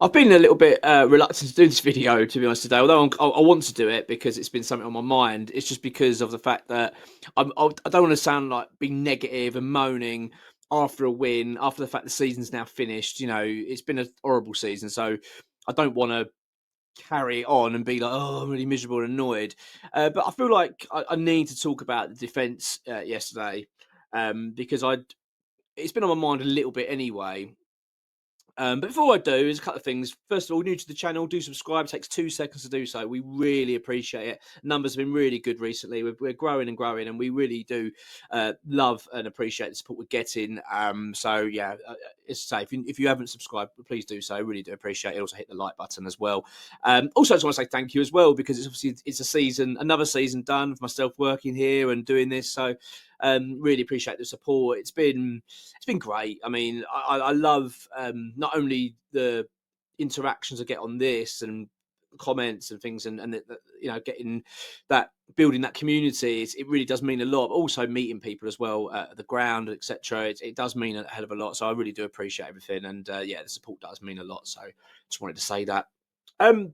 I've been a little bit reluctant to do this video, to be honest, today. Although I want to do it because it's been something on my mind. It's just because of the fact that I don't want to sound like being negative and moaning after a win, after the fact the season's now finished. You know, it's been a horrible season, so I don't want to carry on and be like, oh, I'm really miserable and annoyed. But I feel like I need to talk about the defence yesterday because it's been on my mind a little bit anyway. But before I do, there's a couple of things. First of all, new to the channel, do subscribe. It takes 2 seconds to do so. We really appreciate it. Numbers have been really good recently. We're growing and growing, and we really do love and appreciate the support we're getting. So yeah, it's safe. If you haven't subscribed, please do so. I really do appreciate it. Also, hit the like button as well. Also, I just want to say thank you as well because it's obviously it's a season, another season done for myself working here and doing this. So really appreciate the support. It's been great. I mean, I love not only the interactions I get on this and comments and things, and you know, getting that building that community. It really does mean a lot. Also, meeting people as well at the ground, etc. It does mean a hell of a lot. So I really do appreciate everything, and yeah, the support does mean a lot. So just wanted to say that. Um,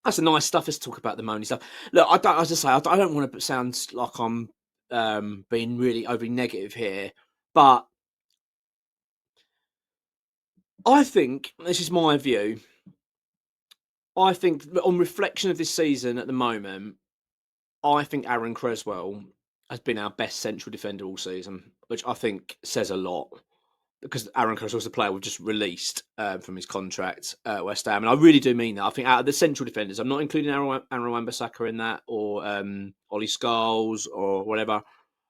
that's the nice stuff. Let's talk about the moany stuff. Look, I don't. As I say, I don't want to sound like I'm being really overly negative here, but I think this is my view. I think that on reflection of this season at the moment, I think Aaron Creswell has been our best central defender all season, which I think says a lot because Aaron Creswell's the player we've just released from his contract at West Ham, and I really do mean that. I think out of the central defenders, I'm not including Aaron Wan-Bissaka in that or Ollie Scholes or whatever.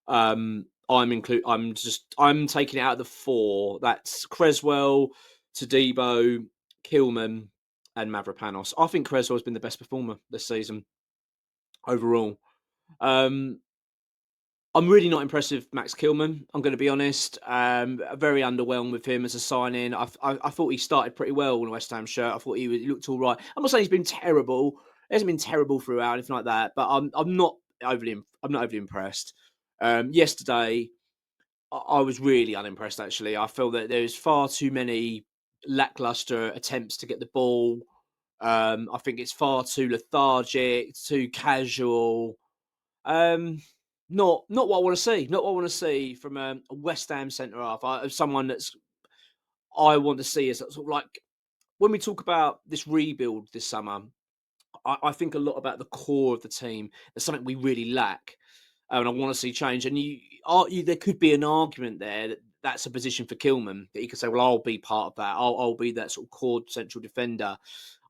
I'm taking it out of the four. That's Creswell, Todibo, Kilman, and Mavropanos. I think Creswell's been the best performer this season overall. Um, I'm really not impressed with Max Kilman. I'm going to be honest. Very underwhelmed with him as a signing. I thought he started pretty well in a West Ham shirt. I thought he looked all right. I'm not saying he's been terrible. He hasn't been terrible throughout, anything like that. But I'm not overly impressed. Yesterday, I was really unimpressed. Actually, I feel that there's far too many lackluster attempts to get the ball. I think it's far too lethargic, too casual. Um, not what I want to see. Not what I want to see from a West Ham centre half. Someone that's I want to see is sort of like when we talk about this rebuild this summer. I think a lot about the core of the team. There's something we really lack, and I want to see change. And there could be an argument there that that's a position for Kilman that he could say, "Well, I'll be part of that. I'll be that sort of core central defender."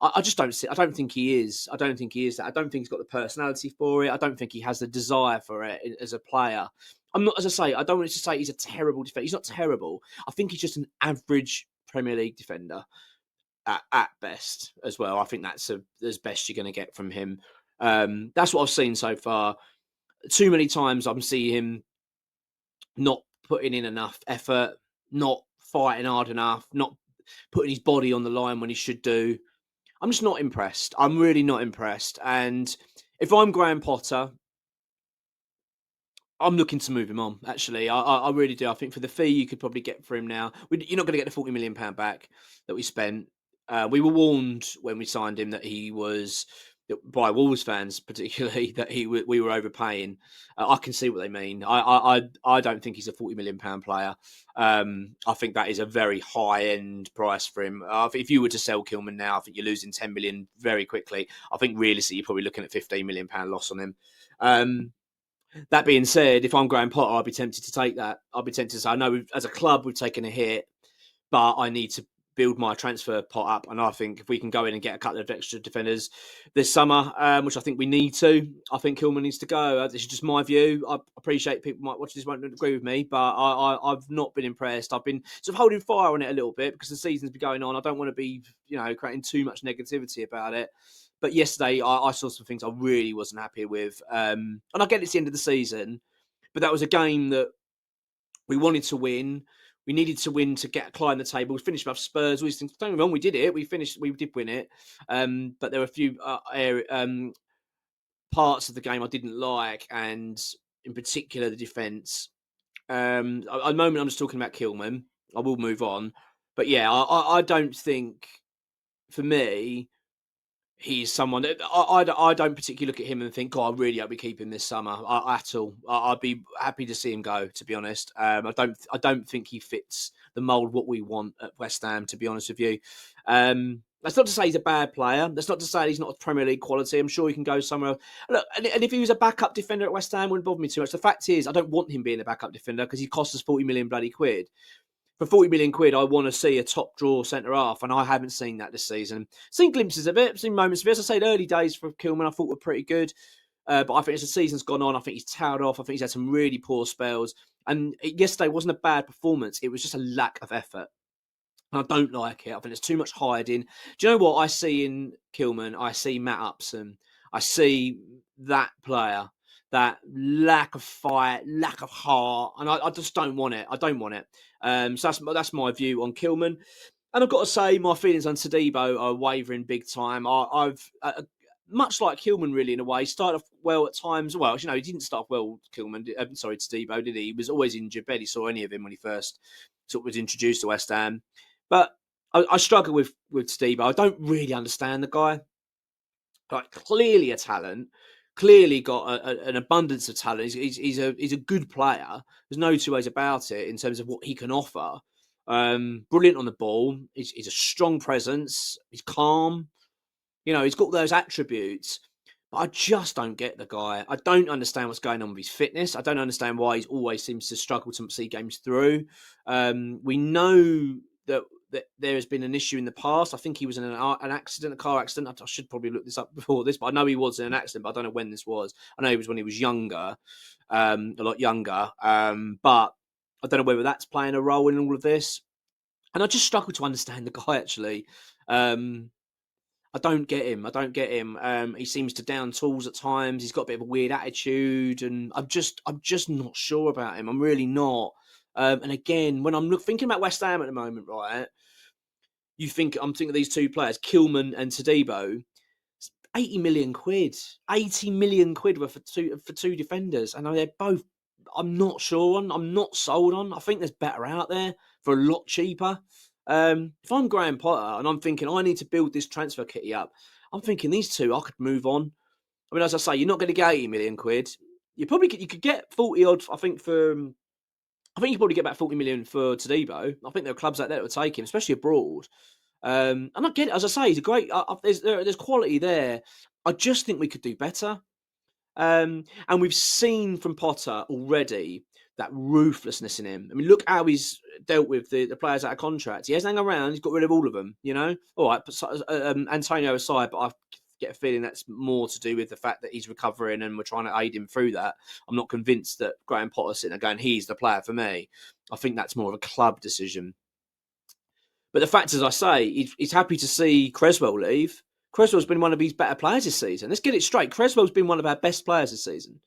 I just don't see. I don't think he is. I don't think he is that. I don't think he's got the personality for it. I don't think he has the desire for it as a player. I'm not, as I say, I don't want to say he's a terrible defender. He's not terrible. I think he's just an average Premier League defender at best as well. I think that's as best you're going to get from him. That's what I've seen so far. Too many times I'm seeing him not putting in enough effort, not fighting hard enough, not putting his body on the line when he should do. I'm just not impressed. I'm really not impressed. And if I'm Graham Potter, I'm looking to move him on. Actually, I really do. I think for the fee you could probably get for him now, you're not going to get the £40 million back that we spent. We were warned when we signed him that he was by Wolves fans, particularly that we were overpaying. I can see what they mean. I don't think he's a £40 million player. I think that is a very high end price for him. If you were to sell Kilman now, I think you're losing 10 million very quickly. I think realistically you're probably looking at £15 million loss on him. That being said, if I'm Graham Potter, I'd be tempted to take that. I'd be tempted to say, I know as a club we've taken a hit, but I need to build my transfer pot up. And I think if we can go in and get a couple of extra defenders this summer, which I think we need to, I think Kilman needs to go. This is just my view. I appreciate people might watch this won't agree with me, but I've not been impressed. I've been sort of holding fire on it a little bit because the season's been going on. I don't want to be, creating too much negativity about it. But yesterday, I saw some things I really wasn't happy with. And I get it's the end of the season, but that was a game that we wanted to win. We needed to win to climb the table. We finished above Spurs. All these things. Don't get me wrong, we did it. We did win it. But there were a few parts of the game I didn't like, and in particular the defence. At the moment, I'm just talking about Kilman. I will move on. But yeah, I don't think for me, he's someone that I don't particularly look at him and think, God, I really hope we keep him this summer at all. I'd be happy to see him go, to be honest. I don't think he fits the mould what we want at West Ham, to be honest with you. That's not to say he's a bad player. That's not to say he's not a Premier League quality. I'm sure he can go somewhere else. Look, and if he was a backup defender at West Ham, it wouldn't bother me too much. The fact is, I don't want him being a backup defender because he costs us 40 million bloody quid. For 40 million quid, I want to see a top draw centre half, and I haven't seen that this season. Seen glimpses of it, seen moments of it. As I say, the early days for Kilman I thought were pretty good, but I think as the season's gone on, I think he's towered off. I think he's had some really poor spells, and yesterday wasn't a bad performance. It was just a lack of effort. And I don't like it. I think there's too much hiding. Do you know what I see in Kilman? I see Matt Upson. I see that player, that lack of fight, lack of heart, and I just don't want it. I don't want it. So that's my view on Kilman. And I've got to say, my feelings on Todibo are wavering big time. I've much like Kilman, really, in a way, started off well at times. Well, he didn't start off well, Kilman. Todibo, did he? He was always injured. Barely saw any of him when he first sort of was introduced to West Ham. But I struggle with Todibo. I don't really understand the guy. Like, clearly a talent, clearly got an abundance of talent. He's a good player. There's no two ways about it in terms of what he can offer. Brilliant on the ball. He's a strong presence. He's calm. He's got those attributes. But I just don't get the guy. I don't understand what's going on with his fitness. I don't understand why he always seems to struggle to see games through. We know that there has been an issue in the past. I think he was in an accident, a car accident. I should probably look this up before this, but I know he was in an accident, but I don't know when this was. I know it was when he was younger, a lot younger. But I don't know whether that's playing a role in all of this. And I just struggle to understand the guy, actually. I don't get him. He seems to down tools at times. He's got a bit of a weird attitude, and I'm just not sure about him. I'm really not. And again, when I'm thinking about West Ham at the moment, right? I'm thinking of these two players, Kilman and Todibo. 80 million quid. 80 million quid worth for two defenders. And they're both, I'm not sure on. I'm not sold on. I think there's better out there for a lot cheaper. If I'm Graham Potter and I'm thinking I need to build this transfer kitty up, I'm thinking these two I could move on. I mean, as I say, you're not going to get 80 million quid. You could get 40 odd. I think you could probably get about 40 million for Todibo. I think there are clubs out there that would take him, especially abroad. And I get it. As I say, he's a great. There's quality there. I just think we could do better. And we've seen from Potter already that ruthlessness in him. I mean, look how he's dealt with the players out of contract. He hasn't hung around. He's got rid of all of them, All right, Antonio aside, but I get a feeling that's more to do with the fact that he's recovering and we're trying to aid him through that. I'm not convinced that Graham Potter's sitting there going, he's the player for me. I think that's more of a club decision. But the fact, as I say, he's happy to see Cresswell leave. Cresswell's been one of his better players this season. Let's get it straight. Cresswell's been one of our best players this season.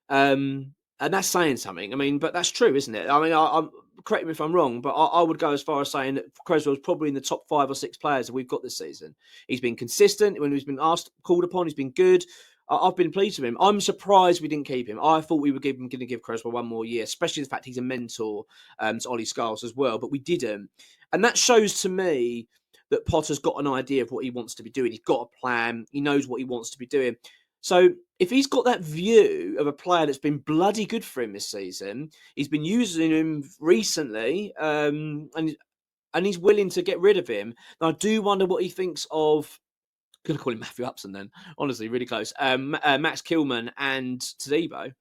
And that's saying something. I mean, but that's true, isn't it? I mean, I'm correct me if I'm wrong, but I would go as far as saying that Cresswell's probably in the top 5 or 6 players that we've got this season. He's been consistent when he's been called upon. He's been good. I've been pleased with him. I'm surprised we didn't keep him. I thought we were going to give Cresswell one more year, especially the fact he's a mentor to Ollie Scholes as well, but we didn't. And that shows to me that Potter's got an idea of what he wants to be doing. He's got a plan. He knows what he wants to be doing. So if he's got that view of a player that's been bloody good for him this season, he's been using him recently, and he's willing to get rid of him. And I do wonder what he thinks of. I'm going to call him Matthew Upson then. Honestly, really close. Max Kilman and Todibo.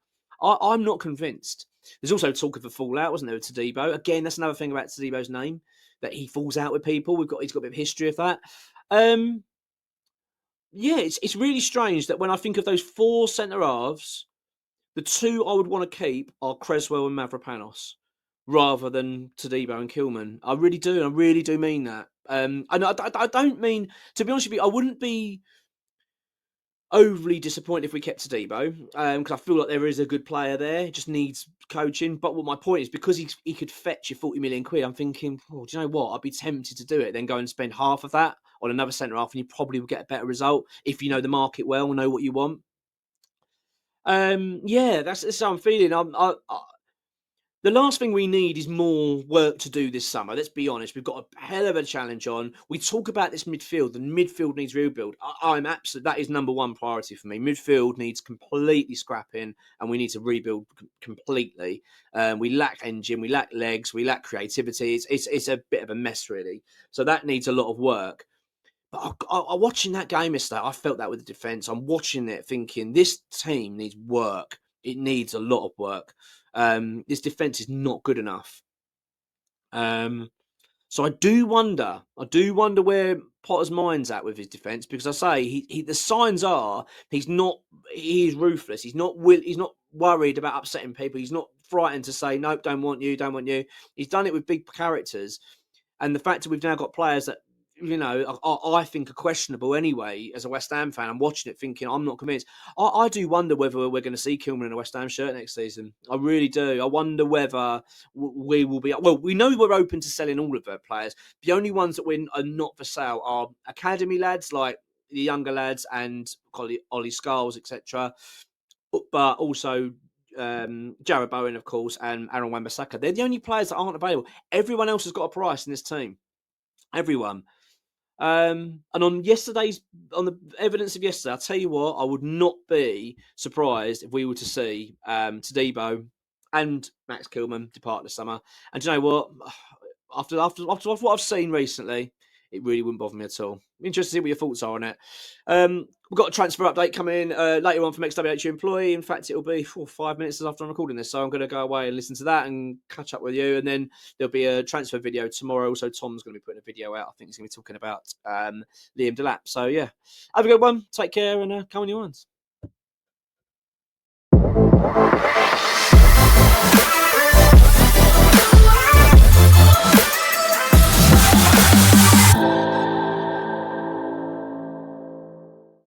I'm not convinced. There's also talk of a fallout, wasn't there, with Todibo? Again, that's another thing about Todibo's name, that he falls out with people. He's got a bit of history of that. Yeah, it's really strange that when I think of those 4 centre halves, the 2 I would want to keep are Cresswell and Mavropanos, rather than Todibo and Kilman. I really do. I really do mean that. And I don't mean, to be honest with you, I wouldn't be overly disappointed if we kept Todibo, because I feel like there is a good player there. It just needs coaching. But what my point is, because he could fetch you 40 million quid, I'm thinking, do you know what? I'd be tempted to do it, then go and spend half of that on another centre half, and you probably will get a better result if you know the market well, know what you want. Yeah, that's how I'm feeling. The last thing we need is more work to do this summer. Let's be honest. We've got a hell of a challenge on. We talk about this midfield, and midfield needs rebuild. I'm absolutely, that is number one priority for me. Midfield needs completely scrapping, and we need to rebuild completely. We lack engine, we lack legs, we lack creativity. It's a bit of a mess, really. So that needs a lot of work. But watching that game yesterday, I felt that with the defence. I'm watching it thinking this team needs work. It needs a lot of work. This defence is not good enough. So I do wonder where Potter's mind's at with his defence, because I say the signs are he is ruthless. He's not worried about upsetting people. He's not frightened to say nope, don't want you. He's done it with big characters, and the fact that we've now got players that, you know, I think are questionable anyway. As a West Ham fan, I'm watching it thinking I'm not convinced. I do wonder whether we're going to see Kilman in a West Ham shirt next season. I really do. I wonder whether we will be. Well, we know we're open to selling all of our players. The only ones that are not for sale are academy lads, like the younger lads and Ollie Skulls, etc. But also JARROD, BOWEN, of course, and Aaron Wan-Bissaka. They're the only players that aren't available. Everyone else has got a price in this team. Everyone. And on the evidence of yesterday, I'll tell you what, I would not be surprised if we were to see Todibo and Max Kilman depart this summer. And do you know what? After what I've seen recently, it really wouldn't bother me at all. Interested to see what your thoughts are on it. We've got a transfer update coming later on from XWHU employee. In fact, it'll be 5 minutes after I'm recording this, so I'm going to go away and listen to that and catch up with you. And then there'll be a transfer video tomorrow. Also, Tom's going to be putting a video out. I think he's going to be talking about Liam Delap. So yeah, have a good one. Take care and come on your ones.